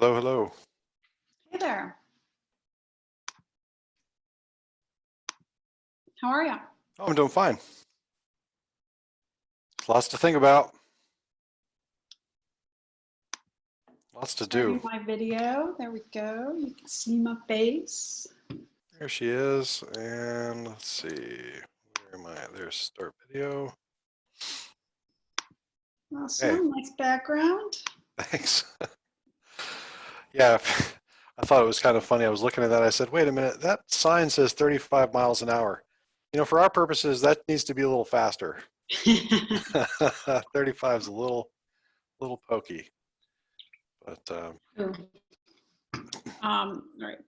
Hello, hello. Hey there. How are you? Oh, I'm doing fine. Lots to think about. Lots to do. Starting my video. There we go. You can see my face. There she is. And let's see. Where am I? There's start video. Awesome. Nice background. Thanks. Yeah, I thought it was kind of funny. I was looking at that. I said, wait a minute, that sign says 35 miles an hour. You know, for our purposes, that needs to be a little faster. 35 is a little pokey. But right.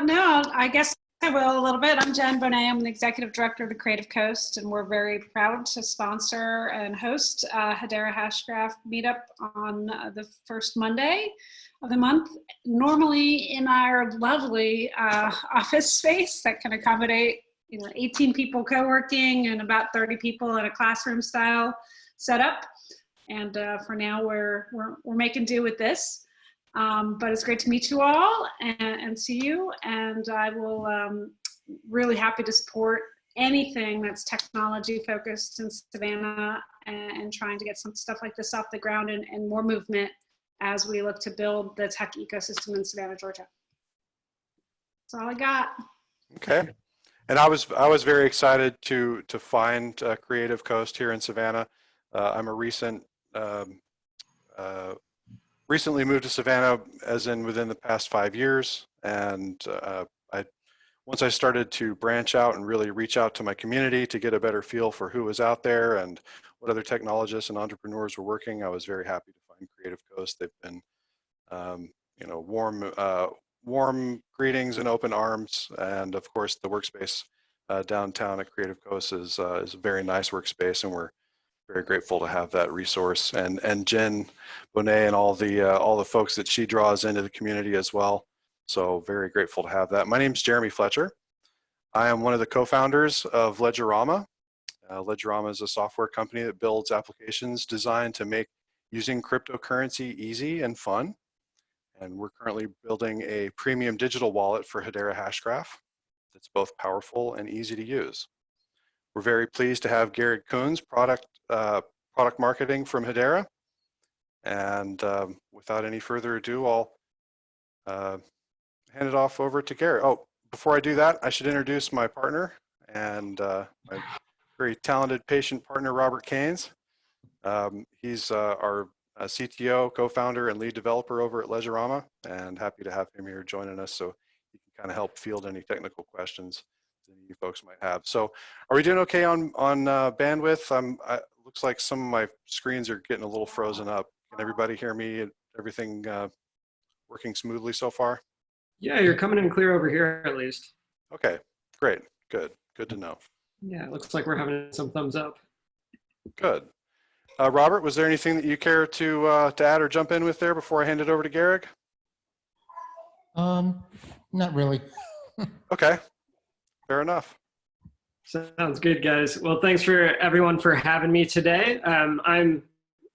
No, I guess I will a little bit. I'm Jen Bonet. I'm the executive director of the Creative Coast, and we're very proud to sponsor and host Hedera Hashgraph Meetup on the first Monday of the month, normally in our lovely office space that can accommodate 18 people co-working and about 30 people in a classroom style setup. And for now, we're making do with this. But it's great to meet you all and see you. And I will really happy to support anything that's technology focused in Savannah and trying to get some stuff like this off the ground and more movement as we look to build the tech ecosystem in Savannah, Georgia. That's all I got. okay. And I was very excited to find Creative Coast here in Savannah. I'm a recently moved to Savannah, as in within the past 5 years, and once I started to branch out and really reach out to my community to get a better feel for who was out there and what other technologists and entrepreneurs were working, I was very happy to find Creative Coast. They've been, warm greetings and open arms, and of course the workspace downtown at Creative Coast is a very nice workspace, and we're very grateful to have that resource, and Jen Bonet and all the folks that she draws into the community as well. So very grateful to have that. My name is Jeremy Fletcher. I am one of the co-founders of Ledgerama. Ledgerama is a software company that builds applications designed to make using cryptocurrency easy and fun. And we're currently building a premium digital wallet for Hedera Hashgraph that's both powerful and easy to use. We're very pleased to have Garrett Coons, product marketing from Hedera. And without any further ado, I'll hand it off over to Garrett. Oh, before I do that, I should introduce my partner and my very talented patient partner, Robert Keynes. He's our CTO, co-founder, and lead developer over at Ledgerama, and happy to have him here joining us so he can kind of help field any technical questions that you folks might have. So are we doing okay on bandwidth? Looks like some of my screens are getting a little frozen up. Can everybody hear me? Everything working smoothly so far? Yeah, you're coming in clear over here at least. Okay, great, good to know. Yeah, it looks like we're having some thumbs up. Good. Robert, was there anything that you care to add or jump in with there before I hand it over to Garrick? Not really. Okay, fair enough. Sounds good, guys. Well, thanks for everyone for having me today. I'm,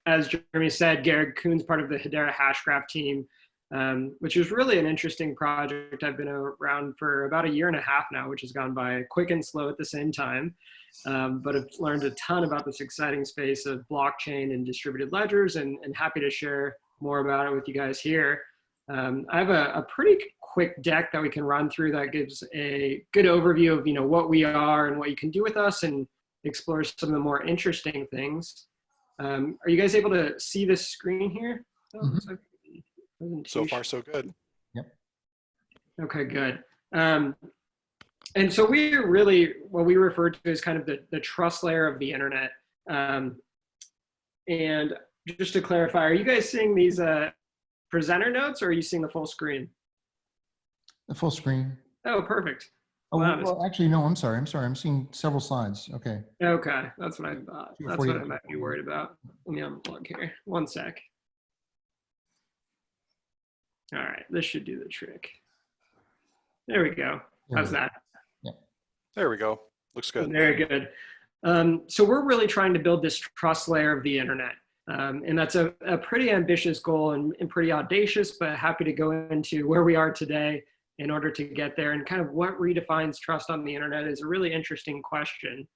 as Jeremy said, Garrett Coons, part of the Hedera Hashgraph team, which is really an interesting project. I've been around for about 1.5 years now, which has gone by quick and slow at the same time. But I've learned a ton about this exciting space of blockchain and distributed ledgers, and happy to share more about it with you guys here. I have a pretty quick deck that we can run through that gives a good overview of what we are and what you can do with us, and explore some of the more interesting things. Are you guys able to see this screen here? Oh, so far, so good. Yep. Okay, good. And so we're really what we refer to as kind of the trust layer of the internet. And just to clarify, are you guys seeing these presenter notes, or are you seeing the full screen? The full screen. Oh, perfect. Oh, Wow. well, actually, no, I'm sorry. I'm seeing several slides. Okay. Okay, that's what I thought. That's what I might be worried about. Let me unplug here. One sec. All right, this should do the trick. There we go. How's that? Yeah. There we go. Looks good. Very good. So we're really trying to build this trust layer of the internet. And that's a pretty ambitious goal and pretty audacious, but happy to go into where we are today in order to get there. And kind of what redefines trust on the internet is a really interesting question.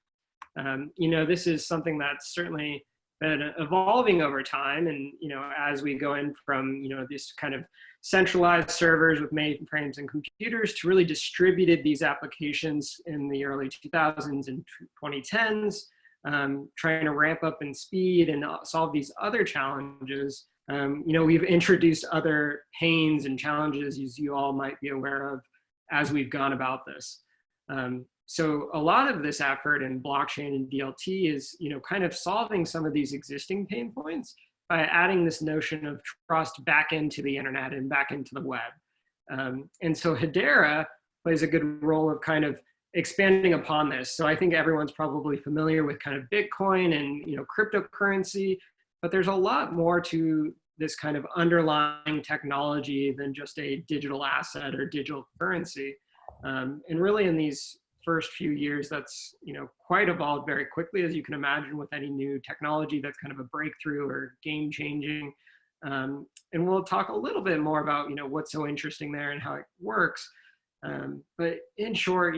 This is something that's certainly been evolving over time. And, as we go in from, this kind of centralized servers with mainframes and computers to really distributed these applications in the early 2000s and 2010s, trying to ramp up in speed and solve these other challenges. We've introduced other pains and challenges, as you all might be aware of, as we've gone about this. So a lot of this effort in blockchain and DLT is, kind of solving some of these existing pain points by adding this notion of trust back into the internet and back into the web. And so Hedera plays a good role of kind of expanding upon this. So I think everyone's probably familiar with kind of Bitcoin and, cryptocurrency, but there's a lot more to this kind of underlying technology than just a digital asset or digital currency. And really in these first few years, that's, quite evolved very quickly, as you can imagine with any new technology that's kind of a breakthrough or game changing. And we'll talk a little bit more about, what's so interesting there and how it works. But in short,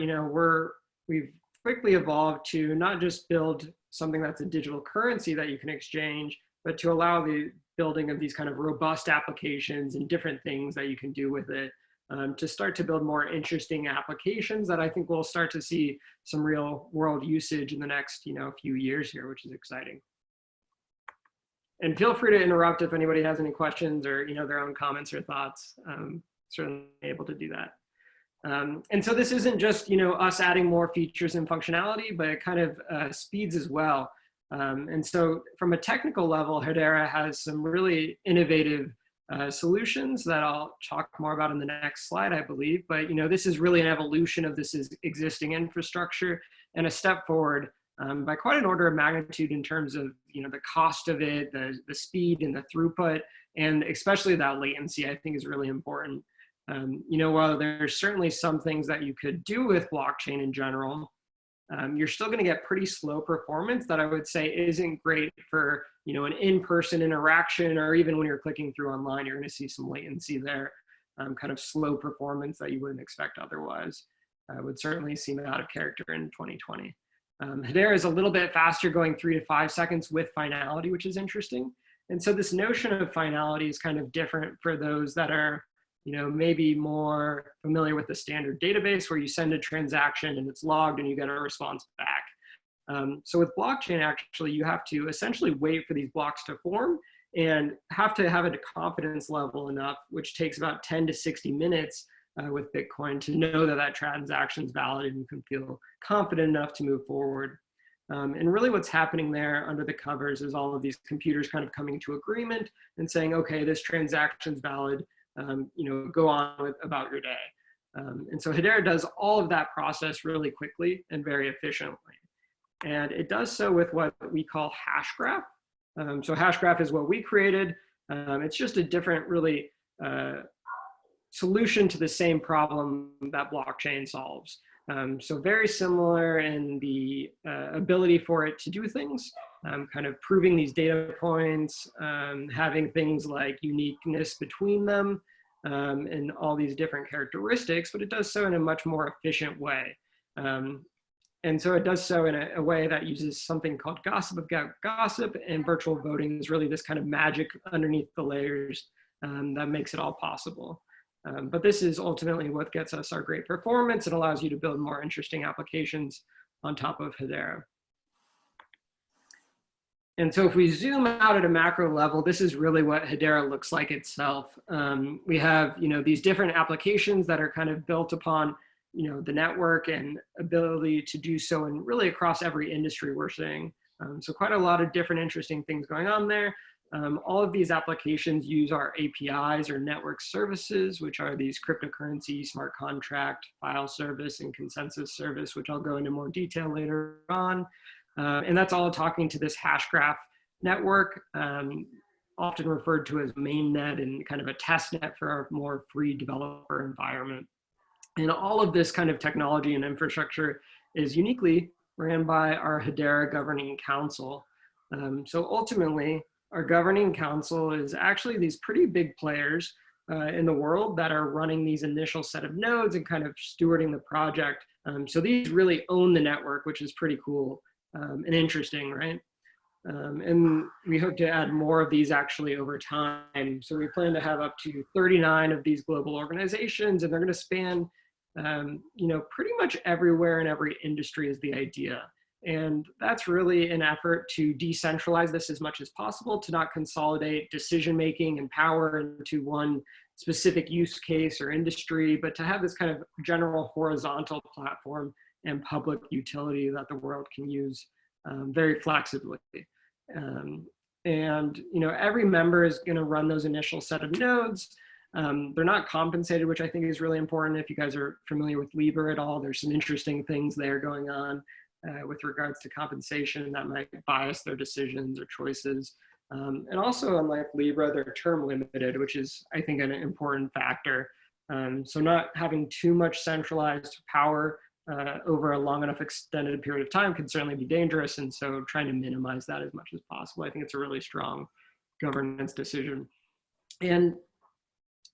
we've quickly evolved to not just build something that's a digital currency that you can exchange, but to allow the building of these kind of robust applications and different things that you can do with it, to start to build more interesting applications that I think we'll start to see some real world usage in the next, few years here, which is exciting. And feel free to interrupt if anybody has any questions or, their own comments or thoughts. Certainly able to do that. And so this isn't just, us adding more features and functionality, but it kind of speeds as well. And so from a technical level, Hedera has some really innovative solutions that I'll talk more about in the next slide, I believe. But, this is really an evolution of this existing infrastructure and a step forward by quite an order of magnitude in terms of, the cost of it, the speed and the throughput, and especially that latency, I think is really important. While there's certainly some things that you could do with blockchain in general, you're still going to get pretty slow performance that I would say isn't great for, an in-person interaction, or even when you're clicking through online, you're going to see some latency there, kind of slow performance that you wouldn't expect otherwise. Would certainly seem out of character in 2020. Hedera is a little bit faster, going 3 to 5 seconds with finality, which is interesting. And so this notion of finality is kind of different for those that are, maybe more familiar with the standard database where you send a transaction and it's logged and you get a response back. So with blockchain, actually, you have to essentially wait for these blocks to form and have to have a confidence level enough, which takes about 10 to 60 minutes with Bitcoin, to know that that transaction is valid and you can feel confident enough to move forward. And really what's happening there under the covers is all of these computers kind of coming to agreement and saying, okay, this transaction's valid. Go on about your day. And so Hedera does all of that process really quickly and very efficiently. And it does so with what we call Hashgraph. So Hashgraph is what we created. It's just a different, really, solution to the same problem that blockchain solves. So very similar in the ability for it to do things, kind of proving these data points, having things like uniqueness between them, and all these different characteristics, but it does so in a much more efficient way. And so it does so in a way that uses something called gossip, and virtual voting is really this kind of magic underneath the layers that makes it all possible. But this is ultimately what gets us our great performance. It allows you to build more interesting applications on top of Hedera. And so if we zoom out at a macro level, this is really what Hedera looks like itself. We have, these different applications that are kind of built upon, the network and ability to do so, and really across every industry we're seeing. So quite a lot of different interesting things going on there. All of these applications use our APIs, or network services, which are these cryptocurrency, smart contract, file service, and consensus service, which I'll go into more detail later on. And that's all talking to this Hashgraph network, often referred to as mainnet, and kind of a test net for our more free developer environment. And all of this kind of technology and infrastructure is uniquely ran by our Hedera Governing Council. So ultimately, our governing council is actually these pretty big players in the world that are running these initial set of nodes and kind of stewarding the project. So these really own the network, which is pretty cool and interesting, right? And we hope to add more of these actually over time. So we plan to have up to 39 of these global organizations, and they're going to span, pretty much everywhere in every industry is the idea. And that's really an effort to decentralize this as much as possible, to not consolidate decision-making and power into one specific use case or industry, but to have this kind of general horizontal platform and public utility that the world can use very flexibly. Every member is going to run those initial set of nodes. They're not compensated, which I think is really important. If you guys are familiar with Libra at all, there's some interesting things there going on with regards to compensation that might bias their decisions or choices. And also, unlike Libra, they're term limited, which is, I think, an important factor. So not having too much centralized power over a long enough extended period of time can certainly be dangerous. And so trying to minimize that as much as possible, I think it's a really strong governance decision. And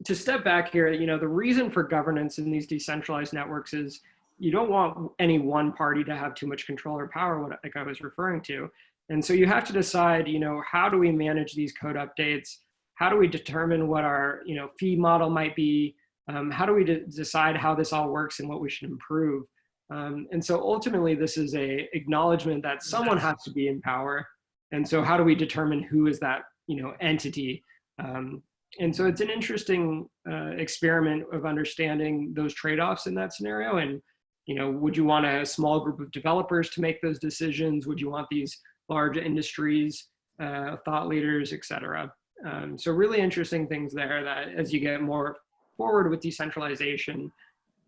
to step back here, the reason for governance in these decentralized networks is you don't want any one party to have too much control or power, like I was referring to. And so you have to decide, how do we manage these code updates? How do we determine what our, fee model might be? How do we decide how this all works and what we should improve? And so ultimately, this is a acknowledgement that someone has to be in power. And so how do we determine who is that, entity? And so it's an interesting experiment of understanding those trade-offs in that scenario. And, would you want a small group of developers to make those decisions? Would you want these large industries, thought leaders, et cetera? So really interesting things there that as you get more forward with decentralization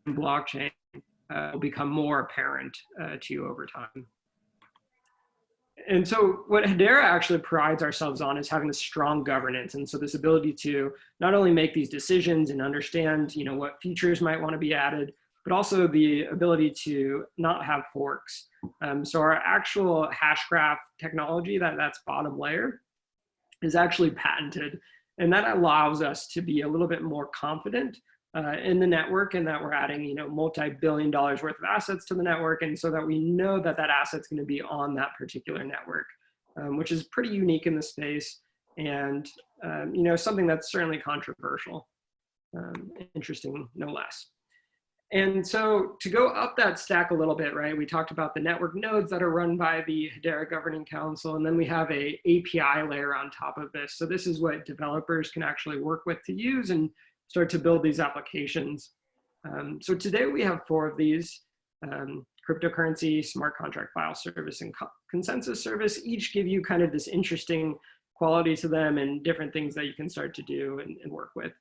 and blockchain, will become more apparent to you over time. And so what Hedera actually prides ourselves on is having this strong governance. And so this ability to not only make these decisions and understand, what features might want to be added, but also the ability to not have forks. So our actual Hashgraph technology, that's bottom layer, is actually patented. And that allows us to be a little bit more confident in the network, and that we're adding, multi-billion dollars worth of assets to the network. And so that we know that that asset's going to be on that particular network, which is pretty unique in the space. And, something that's certainly controversial, interesting, no less. And so to go up that stack a little bit, right, we talked about the network nodes that are run by the Hedera Governing Council, and then we have a API layer on top of this. So this is what developers can actually work with to use and start to build these applications. So today we have 4 of these: cryptocurrency, smart contract file service, and consensus service. Each give you kind of this interesting quality to them and different things that you can start to do and work with.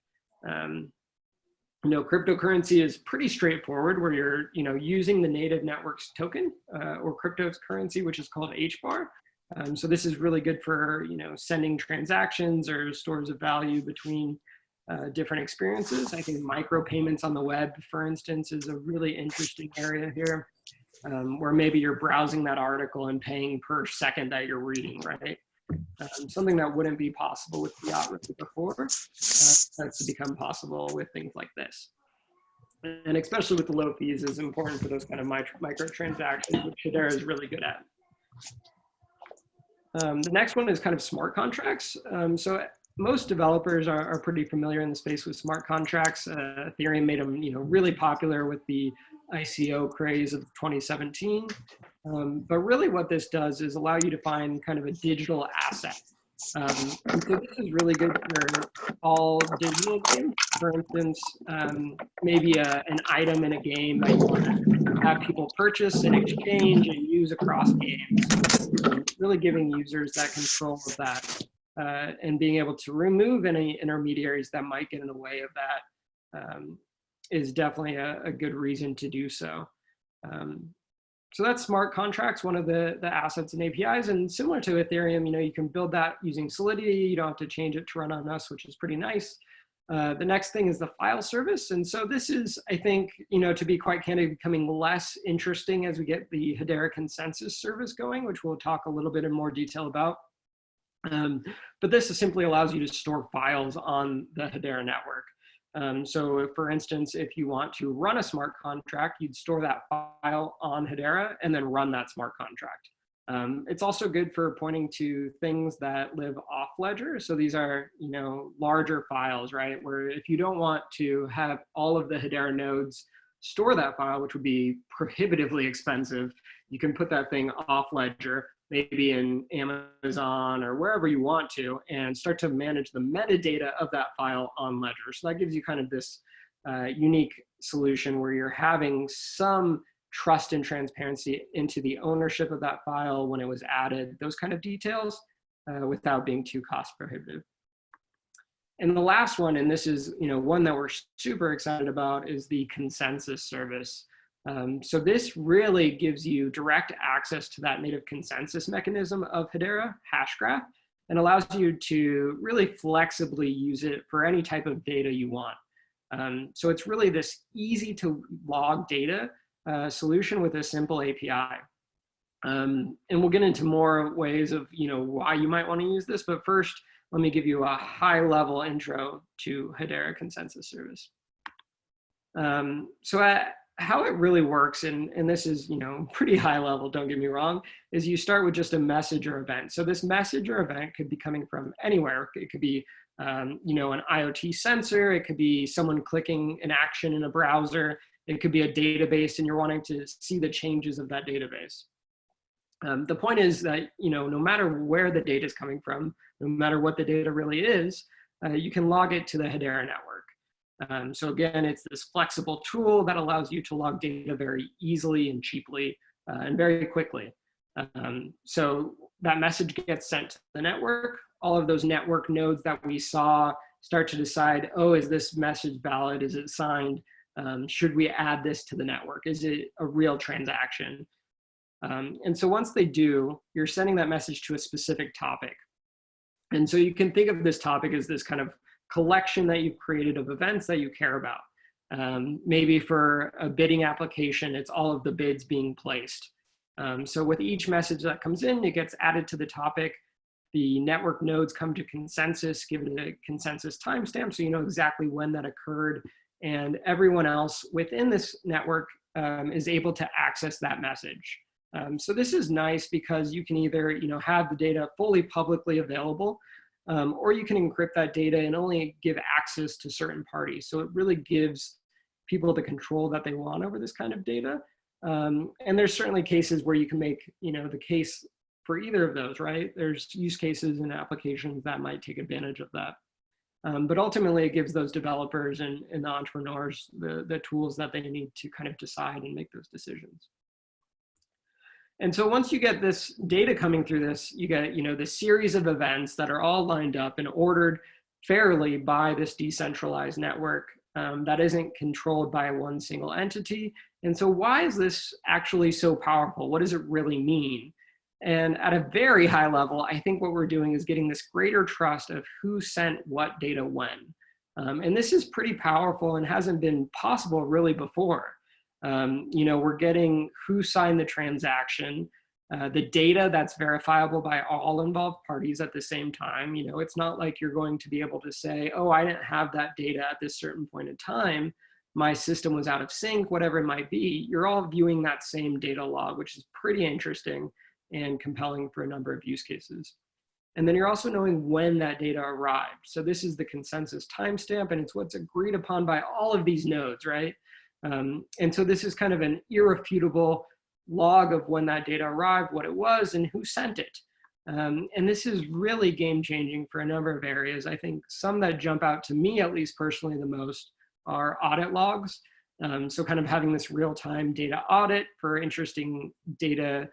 Cryptocurrency is pretty straightforward, where you're, using the native network's token or cryptocurrency, which is called HBAR. So this is really good for, sending transactions or stores of value between different experiences. I think micropayments on the web, for instance, is a really interesting area here, where maybe you're browsing that article and paying per second that you're reading, right? Something that wouldn't be possible with fiat really before starts to become possible with things like this. And especially with the low fees is important for those kind of micro transactions, which Hedera is really good at. The next one is kind of smart contracts. So most developers are pretty familiar in the space with smart contracts. Ethereum made them, really popular with the ICO craze of 2017. But really what this does is allow you to find kind of a digital asset. And so this is really good for all digital games. For instance, maybe an item in a game that you want to have people purchase and exchange and use across games. Really giving users that control of that and being able to remove any intermediaries that might get in the way of that is definitely a good reason to do so. So that's smart contracts, one of the assets and APIs. And similar to Ethereum, you can build that using Solidity. You don't have to change it to run on us, which is pretty nice. The next thing is the file service. And so this is, I think, to be quite candid, becoming less interesting as we get the Hedera consensus service going, which we'll talk a little bit in more detail about. But this simply allows you to store files on the Hedera network. So if, for instance, if you want to run a smart contract, you'd store that file on Hedera and then run that smart contract. It's also good for pointing to things that live off ledger. So these are, larger files, right? Where if you don't want to have all of the Hedera nodes store that file, which would be prohibitively expensive, you can put that thing off ledger, maybe in Amazon or wherever you want to, and start to manage the metadata of that file on ledger. So that gives you kind of this unique solution where you're having some trust and transparency into the ownership of that file when it was added, those kind of details, without being too cost prohibitive. And the last one, and this is one that we're super excited about, is the consensus service. So this really gives you direct access to that native consensus mechanism of Hedera Hashgraph and allows you to really flexibly use it for any type of data you want. So it's really this easy to log data solution with a simple API. And we'll get into more ways of why you might want to use this, but first, let me give you a high-level intro to Hedera Consensus Service. How it really works, and this is pretty high level, don't get me wrong, is you start with just a message or event. So this message or event could be coming from anywhere. It could be an IoT sensor. It could be someone clicking an action in a browser. It could be a database and you're wanting to see the changes of that database. The point is that no matter where the data is coming from, no matter what the data really is, you can log it to the Hedera network. So again, it's this flexible tool that allows you to log data very easily and cheaply and very quickly. So that message gets sent to the network. All of those network nodes that we saw start to decide, oh, is this message valid? Is it signed? Should we add this to the network? Is it a real transaction? And so once they do, you're sending that message to a specific topic. And so you can think of this topic as this kind of collection that you've created of events that you care about. Maybe for a bidding application, it's all of the bids being placed. So with each message that comes in, it gets added to the topic. The network nodes come to consensus, give it a consensus timestamp so you know exactly when that occurred. And everyone else within this network is able to access that message. So this is nice because you can either have the data fully publicly available, or you can encrypt that data and only give access to certain parties. So it really gives people the control that they want over this kind of data. And there's certainly cases where you can make the case for either of those, right? There's use cases and applications that might take advantage of that. But ultimately, it gives those developers and the entrepreneurs the tools that they need to kind of decide and make those decisions. And so once you get this data coming through this, you get the series of events that are all lined up and ordered fairly by this decentralized network that isn't controlled by one single entity. And so why is this actually so powerful? What does it really mean? And at a very high level, I think what we're doing is getting this greater trust of who sent what data when. And this is pretty powerful and hasn't been possible really before. We're getting who signed the transaction, the data that's verifiable by all involved parties at the same time. It's not like you're going to be able to say, oh, I didn't have that data at this certain point in time. My system was out of sync, whatever it might be. You're all viewing that same data log, which is pretty interesting and compelling for a number of use cases. And then you're also knowing when that data arrived. So this is the consensus timestamp, and it's what's agreed upon by all of these nodes, right? And so this is kind of an irrefutable log of when that data arrived, what it was, and who sent it. And this is really game-changing for a number of areas. I think some that jump out to me, at least personally, the most are audit logs. So kind of having this real-time data audit for interesting data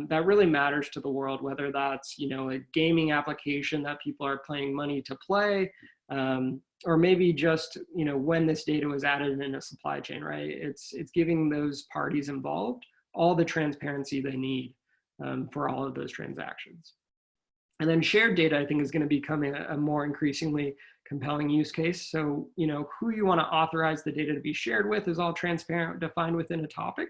that really matters to the world, whether that's a gaming application that people are paying money to play, or maybe just when this data was added in a supply chain, right? It's giving those parties involved all the transparency they need for all of those transactions. And then shared data, I think, is going to become a more increasingly compelling use case. So who you want to authorize the data to be shared with is all transparent, defined within a topic.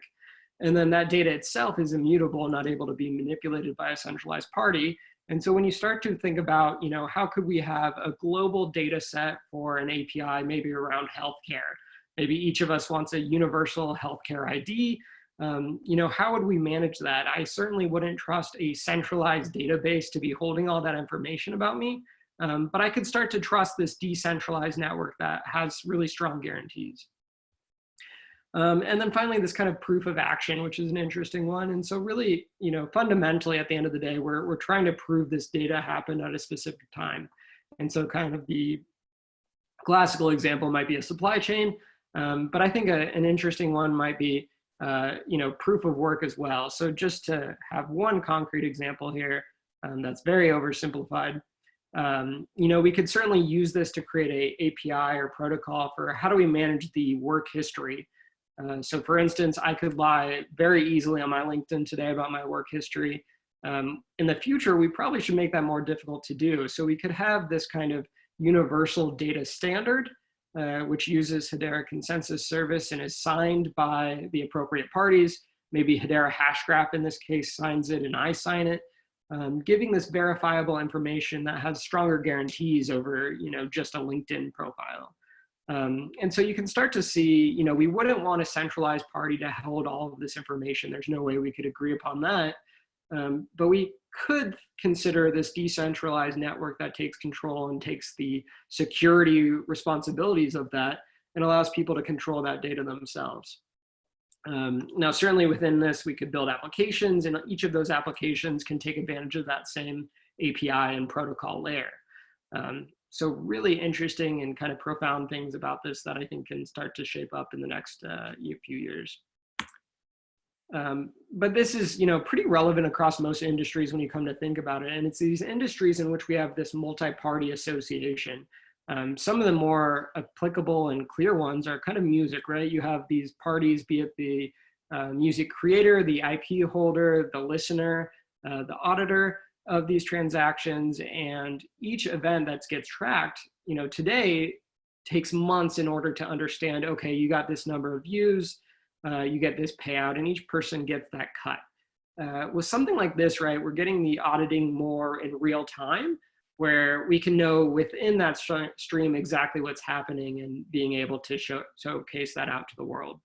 And then that data itself is immutable, not able to be manipulated by a centralized party. And so when you start to think about, how could we have a global data set for an API, maybe around healthcare? Maybe each of us wants a universal healthcare ID. How would we manage that? I certainly wouldn't trust a centralized database to be holding all that information about me, but I could start to trust this decentralized network that has really strong guarantees. And then finally, this kind of proof of action, which is an interesting one. And so really, fundamentally at the end of the day, we're trying to prove this data happened at a specific time. And so kind of the classical example might be a supply chain, but I think an interesting one might be, proof of work as well. So just to have one concrete example here, that's very oversimplified. We could certainly use this to create a API or protocol for how do we manage the work history. So for instance, I could lie very easily on my LinkedIn today about my work history. In the future, we probably should make that more difficult to do. So we could have this kind of universal data standard, which uses Hedera Consensus Service and is signed by the appropriate parties. Maybe Hedera Hashgraph in this case signs it and I sign it, giving this verifiable information that has stronger guarantees over just a LinkedIn profile. And so you can start to see, we wouldn't want a centralized party to hold all of this information. There's no way we could agree upon that. But we could consider this decentralized network that takes control and takes the security responsibilities of that and allows people to control that data themselves. Now, certainly within this, we could build applications, and each of those applications can take advantage of that same API and protocol layer. So really interesting and kind of profound things about this that I think can start to shape up in the next few years. But this is, pretty relevant across most industries when you come to think about it. And it's these industries in which we have this multi-party association. Some of the more applicable and clear ones are kind of music, right? You have these parties, be it the music creator, the IP holder, the listener, the auditor of these transactions, and each event that gets tracked, today takes months in order to understand, okay, you got this number of views, you get this payout, and each person gets that cut. With something like this, right, we're getting the auditing more in real time, where we can know within that stream exactly what's happening and being able to showcase that out to the world.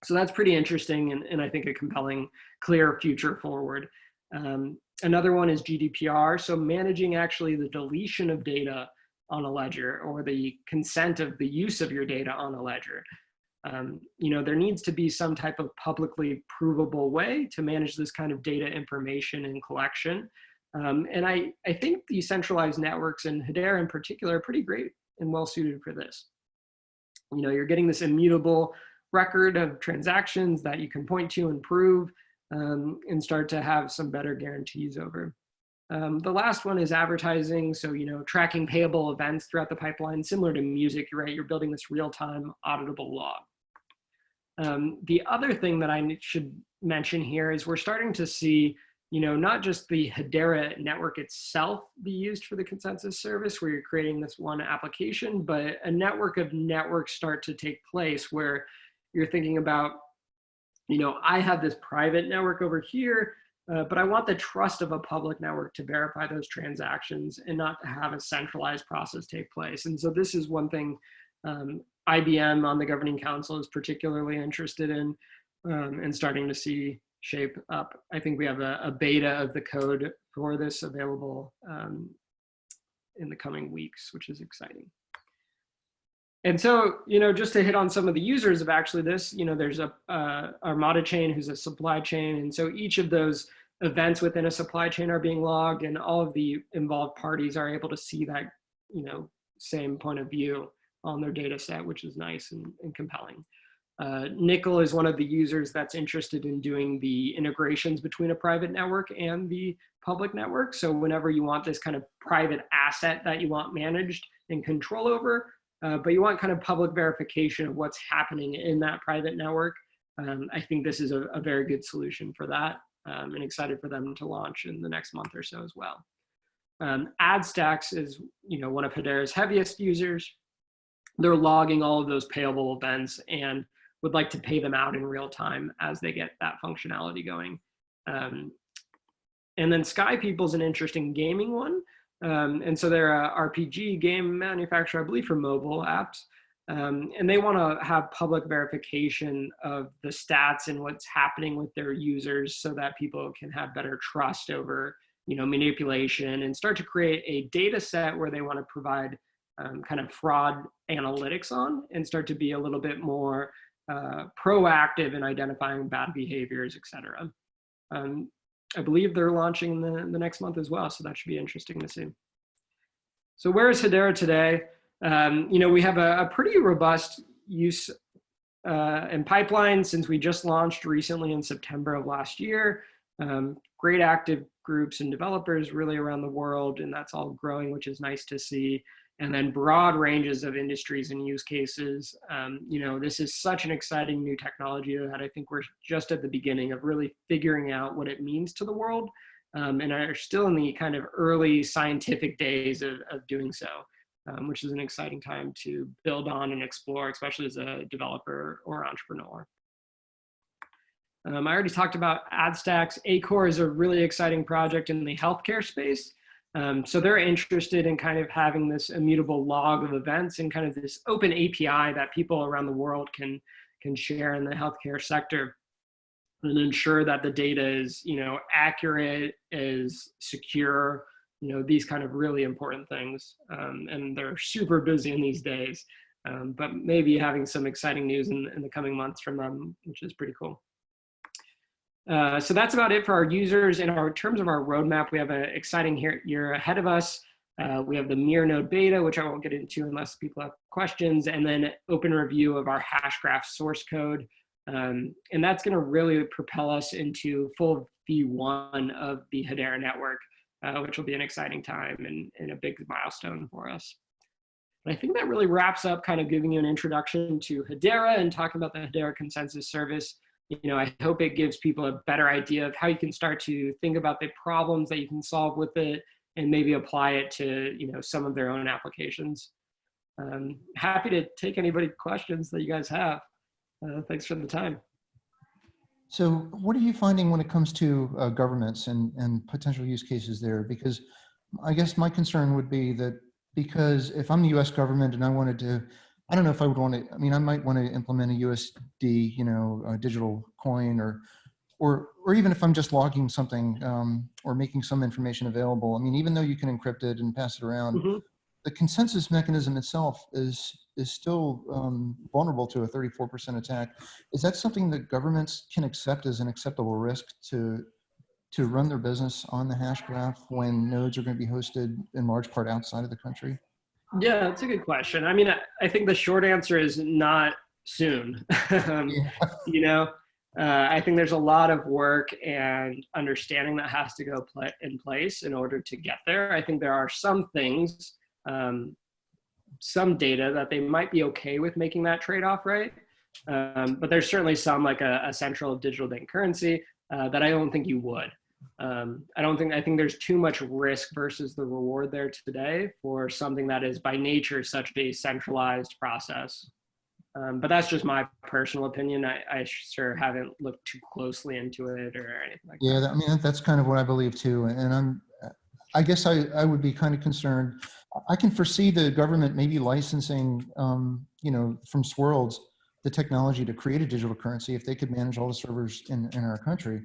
So that's pretty interesting and I think a compelling, clear future forward. Another one is GDPR, so managing actually the deletion of data on a ledger or the consent of the use of your data on a ledger. There needs to be some type of publicly provable way to manage this kind of data information and collection. And I think decentralized networks, and Hedera in particular, are pretty great and well suited for this. You're getting this immutable record of transactions that you can point to and prove, and start to have some better guarantees over. The last one is advertising. So, tracking payable events throughout the pipeline, similar to music, right? You're building this real-time auditable log. The other thing that I should mention here is we're starting to see, not just the Hedera network itself be used for the consensus service where you're creating this one application, but a network of networks start to take place where you're thinking about, I have this private network over here, but I want the trust of a public network to verify those transactions and not to have a centralized process take place. And so this is one thing IBM on the governing council is particularly interested in and starting to see shape up. I think we have a beta of the code for this available in the coming weeks, which is exciting. And so, just to hit on some of the users of actually this, there's a Armada chain who's a supply chain. And so each of those events within a supply chain are being logged and all of the involved parties are able to see that, same point of view on their data set, which is nice and compelling. Nickel is one of the users that's interested in doing the integrations between a private network and the public network. So whenever you want this kind of private asset that you want managed and control over, but you want kind of public verification of what's happening in that private network, I think this is a very good solution for that, and excited for them to launch in the next month or so as well. AdStacks is one of Hedera's heaviest users. They're logging all of those payable events and would like to pay them out in real time as they get that functionality going. And then Sky People's an interesting gaming one. And so they're a RPG game manufacturer, I believe, for mobile apps. And they want to have public verification of the stats and what's happening with their users so that people can have better trust over, manipulation, and start to create a data set where they want to provide kind of fraud analytics on, and start to be a little bit more proactive in identifying bad behaviors, et cetera. I believe they're launching the next month as well, so that should be interesting to see. So where is Hedera today? We have a pretty robust use and pipeline since we just launched recently in September of last year. Great active groups and developers really around the world, and that's all growing, which is nice to see. And then broad ranges of industries and use cases. This is such an exciting new technology that I think we're just at the beginning of really figuring out what it means to the world, and are still in the kind of early scientific days of doing so, which is an exciting time to build on and explore, especially as a developer or entrepreneur. I already talked about AdStacks. Acor is a really exciting project in the healthcare space. So they're interested in kind of having this immutable log of events and kind of this open API that people around the world can share in the healthcare sector, and ensure that the data is, accurate, is secure, these kind of really important things. And they're super busy in these days, but maybe having some exciting news in the coming months from them, which is pretty cool. So that's about it for our users. In terms of our roadmap, we have an exciting year ahead of us. We have the Mir node beta, which I won't get into unless people have questions, and then open review of our Hashgraph source code. And that's going to really propel us into full V1 of the Hedera network, which will be an exciting time and a big milestone for us. But I think that really wraps up kind of giving you an introduction to Hedera and talking about the Hedera consensus service. I hope it gives people a better idea of how you can start to think about the problems that you can solve with it and maybe apply it to, some of their own applications. Happy to take anybody questions that you guys have. Thanks for the time. So what are you finding when it comes to governments and potential use cases there? Because I guess my concern would be that, because if I'm the US government and I wanted to, I don't know if I would want to, I might want to implement a USD, a digital coin, or even if I'm just logging something or making some information available. Even though you can encrypt it and pass it around, the consensus mechanism itself is still vulnerable to a 34% attack. Is that something that governments can accept as an acceptable risk to run their business on the Hashgraph when nodes are going to be hosted in large part outside of the country? Yeah, that's a good question. I think the short answer is not soon. I think there's a lot of work and understanding that has to go in place in order to get there. I think there are some things, some data that they might be okay with making that trade-off, right? But there's certainly some, like a central digital bank currency, that I don't think you would. I think there's too much risk versus the reward there today for something that is by nature such a centralized process. But that's just my personal opinion. I sure haven't looked too closely into it or anything like that. Yeah, that's kind of what I believe too. And I guess I would be kind of concerned. I can foresee the government maybe licensing, from Swirlds, the technology to create a digital currency if they could manage all the servers in our country.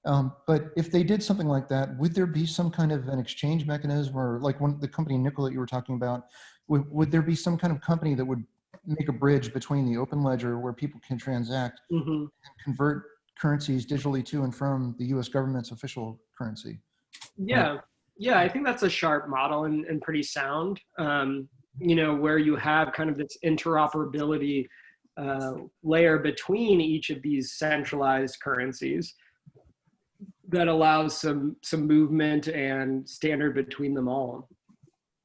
But if they did something like that, would there be some kind of an exchange mechanism, or like the company Nickel that you were talking about, would there be some kind of company that would make a bridge between the open ledger where people can transact and convert currencies digitally to and from the US government's official currency? Yeah, I think that's a sharp model and pretty sound, where you have kind of this interoperability layer between each of these centralized currencies that allows some movement and standard between them all.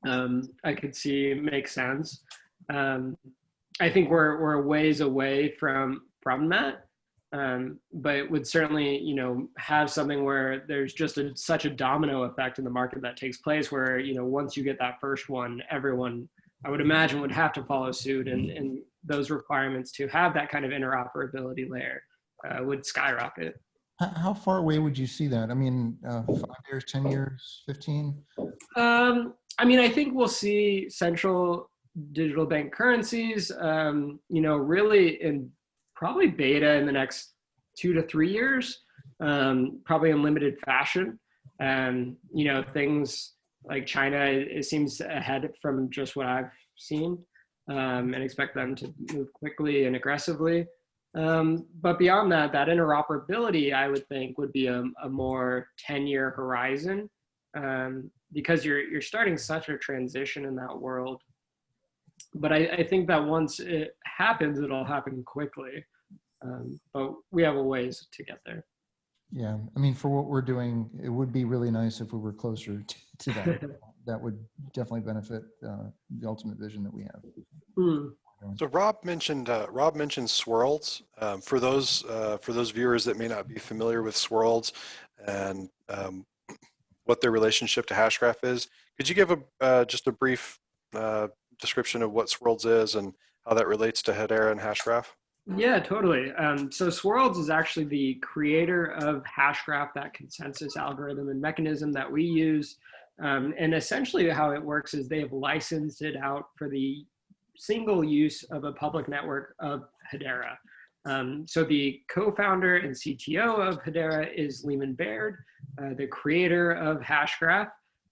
I could see it makes sense. I think we're a ways away from that, but it would certainly, have something where there's just such a domino effect in the market that takes place where, once you get that first one, everyone, I would imagine, would have to follow suit, and those requirements to have that kind of interoperability layer would skyrocket. How far away would you see that? I mean, 5 years, 10 years, 15? I mean, I think we'll see central digital bank currencies, really in probably beta in the next 2 to 3 years, probably in limited fashion. Things like China, it seems ahead from just what I've seen, and expect them to move quickly and aggressively. But beyond that, that interoperability, I would think, would be a more 10-year horizon, because you're starting such a transition in that world. But I think that once it happens, it'll happen quickly. But we have a ways to get there. Yeah, I mean, for what we're doing, it would be really nice if we were closer to that. That would definitely benefit the ultimate vision that we have. Hmm. So Rob mentioned swirls. For those viewers that may not be familiar with swirls and what their relationship to Hashgraph is, could you give just a brief description of what swirls is and how that relates to Hedera and Hashgraph? Yeah, totally. So Swirlds is actually the creator of Hashgraph, that consensus algorithm and mechanism that we use. And essentially how it works is they have licensed it out for the single use of a public network of Hedera. So the co-founder and CTO of Hedera is Lehman Baird, the creator of Hashgraph.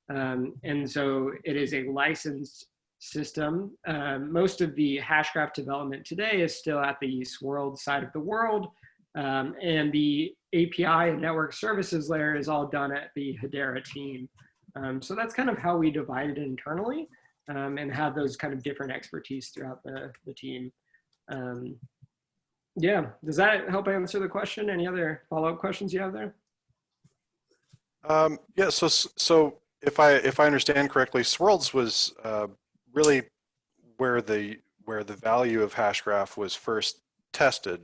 And so it is a licensed system. Most of the Hashgraph development today is still at the Swirl side of the world. And the API and network services layer is all done at the Hedera team. So that's kind of how we divide it internally, and have those kind of different expertise throughout the team. Yeah, does that help answer the question? Any other follow-up questions you have there? Yeah, so if I understand correctly, Swirls was really where the value of Hashgraph was first tested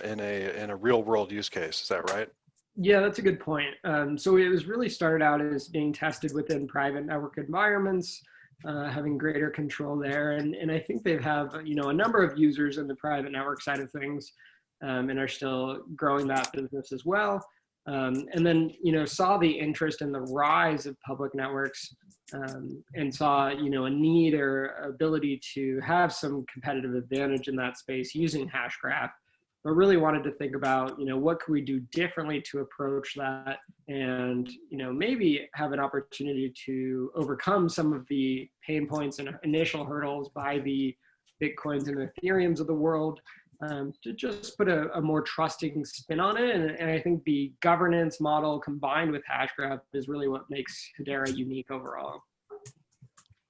in a real world use case. Is that right? Yeah, that's a good point. So it was really started out as being tested within private network environments, having greater control there. And I think they have, a number of users in the private network side of things, and are still growing that business as well. And then, saw the interest in the rise of public networks, and saw, a need or ability to have some competitive advantage in that space using Hashgraph, but really wanted to think about, what could we do differently to approach that, and, maybe have an opportunity to overcome some of the pain points and initial hurdles by the Bitcoins and Ethereums of the world, to just put a more trusting spin on it. And I think the governance model combined with Hashgraph is really what makes Hedera unique overall.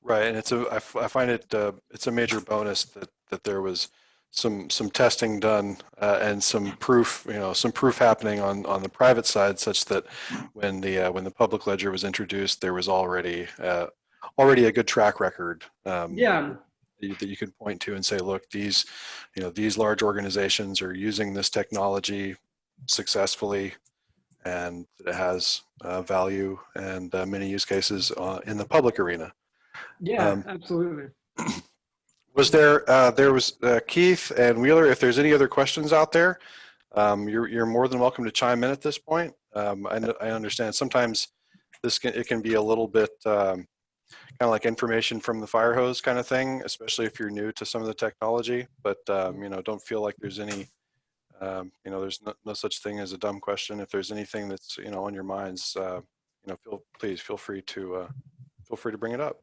Right, and I find it's a major bonus that there was some testing done, and some proof happening on the private side, such that when the public ledger was introduced, there was already a good track record. Yeah. That you could point to and say, look, these large organizations are using this technology successfully, and it has value and many use cases in the public arena. Yeah, absolutely. There was Keith and Wheeler, if there's any other questions out there, you're more than welcome to chime in at this point. I understand sometimes it can be a little bit kind of like information from the fire hose kind of thing, especially if you're new to some of the technology. But don't feel like there's any, there's no such thing as a dumb question. If there's anything that's on your minds, please feel free to bring it up.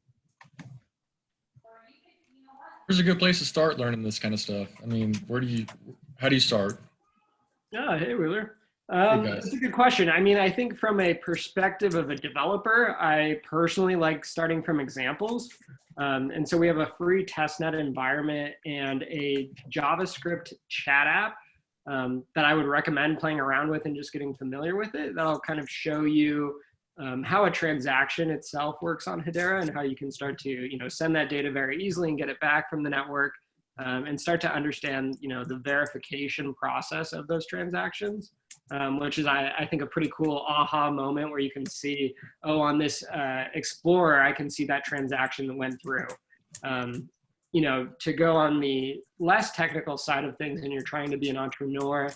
Where's a good place to start learning this kind of stuff? I mean, how do you start? Yeah, hey Wheeler. Hey, guys. That's a good question. I mean, I think from a perspective of a developer, I personally like starting from examples. And so we have a free testnet environment and a JavaScript chat app that I would recommend playing around with and just getting familiar with it. That'll kind of show you how a transaction itself works on Hedera, and how you can start to send that data very easily and get it back from the network, and start to understand the verification process of those transactions, which is I think a pretty cool aha moment where you can see, oh, on this Explorer I can see that transaction that went through. To go on the less technical side of things and you're trying to be an entrepreneur,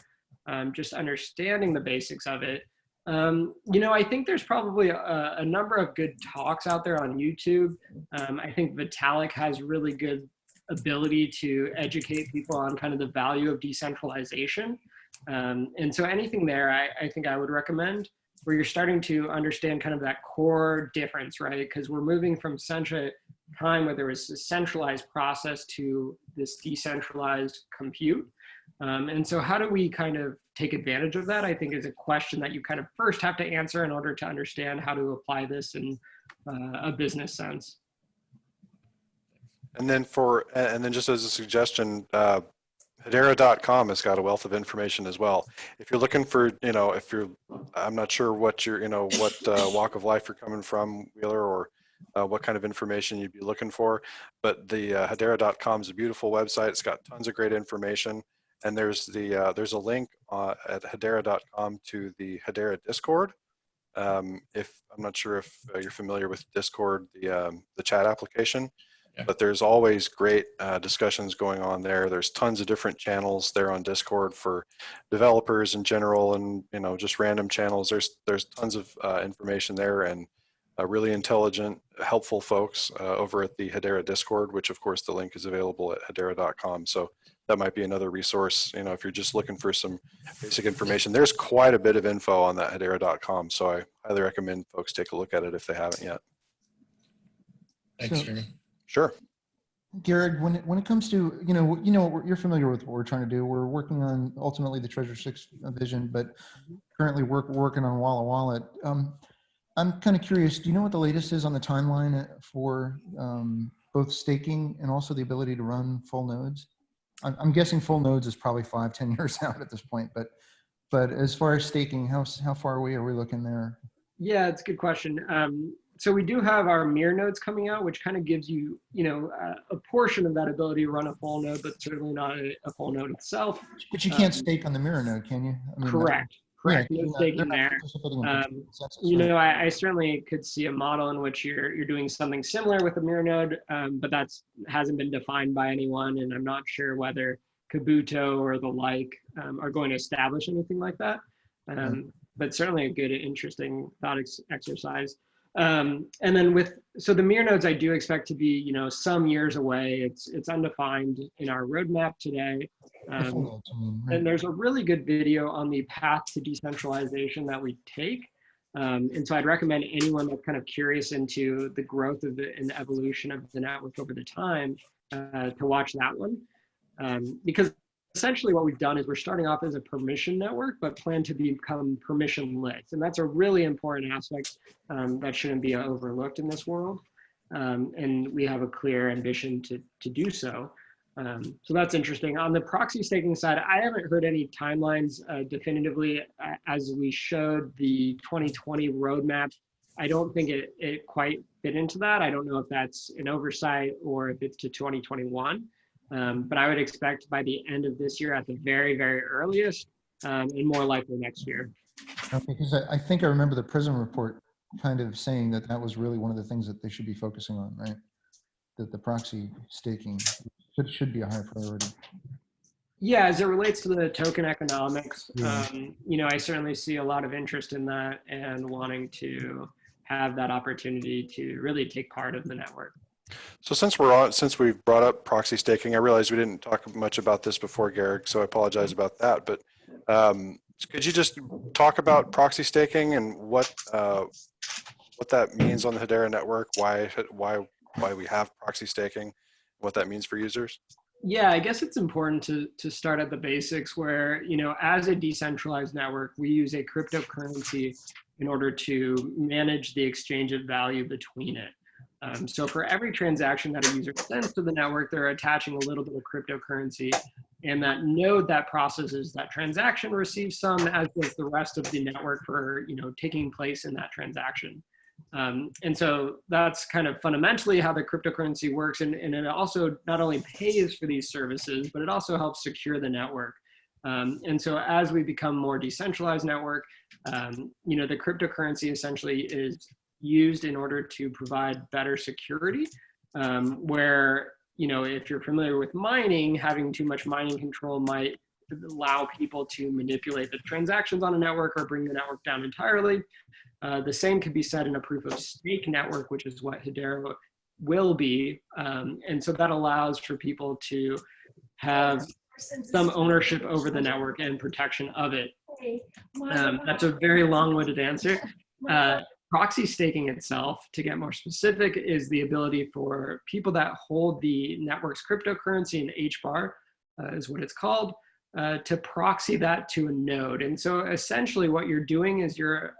just understanding the basics of it. I think there's probably a number of good talks out there on YouTube. I think Vitalik has really good ability to educate people on kind of the value of decentralization. And so anything there, I think I would recommend, where you're starting to understand kind of that core difference, right? Because we're moving from such a time where there was a centralized process to this decentralized compute. And so how do we kind of take advantage of that, I think, is a question that you kind of first have to answer in order to understand how to apply this in a business sense. And then just as a suggestion, Hedera.com has got a wealth of information as well. If you're looking for, I'm not sure what what walk of life you're coming from, Wheeler, or what kind of information you'd be looking for, but the Hedera.com is a beautiful website. It's got tons of great information, and there's a link at Hedera.com to the Hedera Discord. If I'm not sure if you're familiar with Discord, the chat application. Yeah. But there's always great discussions going on there. There's tons of different channels there on Discord for developers in general, and just random channels. There's tons of information there, and really intelligent, helpful folks over at the Hedera Discord, which of course the link is available at hedera.com. So that might be another resource. If you're just looking for some basic information, there's quite a bit of info on that hedera.com. So I highly recommend folks take a look at it if they haven't yet. Thanks, So- Jeremy. Sure. Garrett, when it comes to, you're familiar with what we're trying to do. We're working on ultimately the Treasure 6 vision, but currently working on Walla Wallet. I'm kind of curious, do you know what the latest is on the timeline for both staking and also the ability to run full nodes? I'm guessing full nodes is probably 5-10 years out at this point, but as far as staking, how far away are we looking there? Yeah, it's a good question. So we do have our mirror nodes coming out, which kind of gives you, a portion of that ability to run a full node, but certainly not a full node itself. But you can't stake on the mirror node, can you? I mean, Correct. yeah, No staking there. I certainly could see a model in which you're doing something similar with a mirror node, but hasn't been defined by anyone, and I'm not sure whether Kabuto or the like are going to establish anything like that. But certainly a good, interesting thought exercise. And then so the mirror nodes, I do expect to be, some years away. It's undefined in our roadmap today. And there's a really good video on the path to decentralization that we take. And so I'd recommend anyone that's kind of curious into the growth of and the evolution of the network over the time to watch that one. Because essentially what we've done is we're starting off as a permission network, but plan to become permissionless. And that's a really important aspect that shouldn't be overlooked in this world. And we have a clear ambition to do so. So that's interesting. On the proxy staking side, I haven't heard any timelines definitively. As we showed the 2020 roadmap, I don't think it quite fit into that. I don't know if that's an oversight or if it's to 2021. But I would expect by the end of this year at the very, very earliest, and more likely next year. Because I think I remember the Prism report kind of saying that was really one of the things that they should be focusing on, right? That the proxy staking should be a high priority. Yeah, as it relates to the token economics, Yeah. I certainly see a lot of interest in that and wanting to have that opportunity to really take part of the network. So since we've brought up proxy staking, I realize we didn't talk much about this before, Garrick, so I apologize about that. But could you just talk about proxy staking and what that means on the Hedera network? Why we have proxy staking? What that means for users? Yeah, I guess it's important to start at the basics where, as a decentralized network, we use a cryptocurrency in order to manage the exchange of value between it. So for every transaction that a user sends to the network, they're attaching a little bit of cryptocurrency, and that node that processes that transaction receives some, as does the rest of the network for taking place in that transaction. And so that's kind of fundamentally how the cryptocurrency works, and it also not only pays for these services, but it also helps secure the network. And so as we become more decentralized network, the cryptocurrency essentially is used in order to provide better security, where, if you're familiar with mining, having too much mining control might allow people to manipulate the transactions on a network or bring the network down entirely. The same could be said in a proof of stake network, which is what Hedera will be. And so that allows for people to have some ownership over the network and protection of it. That's a very long-winded answer. Proxy staking itself, to get more specific, is the ability for people that hold the network's cryptocurrency, an HBAR is what it's called, to proxy that to a node. And so essentially what you're doing is you're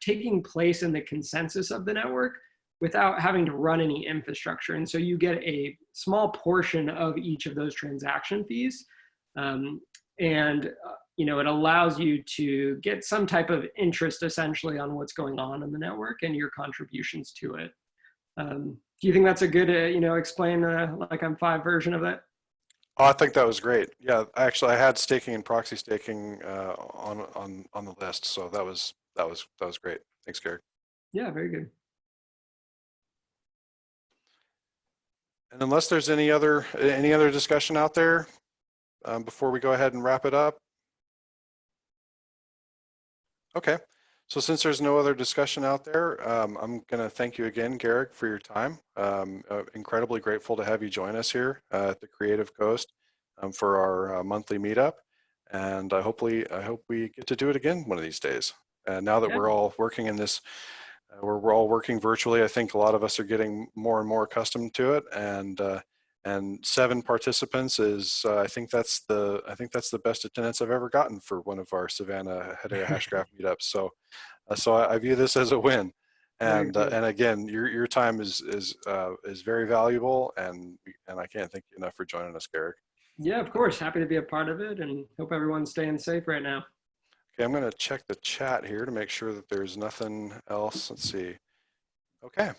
taking place in the consensus of the network without having to run any infrastructure. And so you get a small portion of each of those transaction fees. It allows you to get some type of interest essentially on what's going on in the network and your contributions to it. Do you think that's a good, explain like I'm 5 version of that? Oh, I think that was great. Yeah, actually, I had staking and proxy staking on the list, so that was great. Thanks, Garrett. Yeah, very good. And unless there's any other discussion out there before we go ahead and wrap it up. Okay, so since there's no other discussion out there, I'm going to thank you again, Garrick, for your time. Incredibly grateful to have you join us here at the Creative Coast for our monthly meetup, and I hope we get to do it again one of these days. And now that we're all working in this, we're all working virtually, I think a lot of us are getting more and more accustomed to it, and 7 participants is I think that's the best attendance I've ever gotten for one of our Savannah Hedera Hashgraph meetups. So I view this as a win, and again, your time is very valuable, and I can't thank you enough for joining us, Garrick. Yeah, of course, happy to be a part of it, and hope everyone's staying safe right now. Okay, I'm going to check the chat here to make sure that there's nothing else. Let's see. Okay.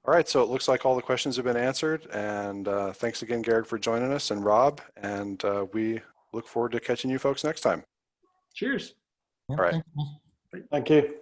All right, so it looks like all the questions have been answered, and thanks again, Garrick, for joining us, and Rob, and we look forward to catching you folks next time. Cheers. Yeah, All right. thank you. Thank you.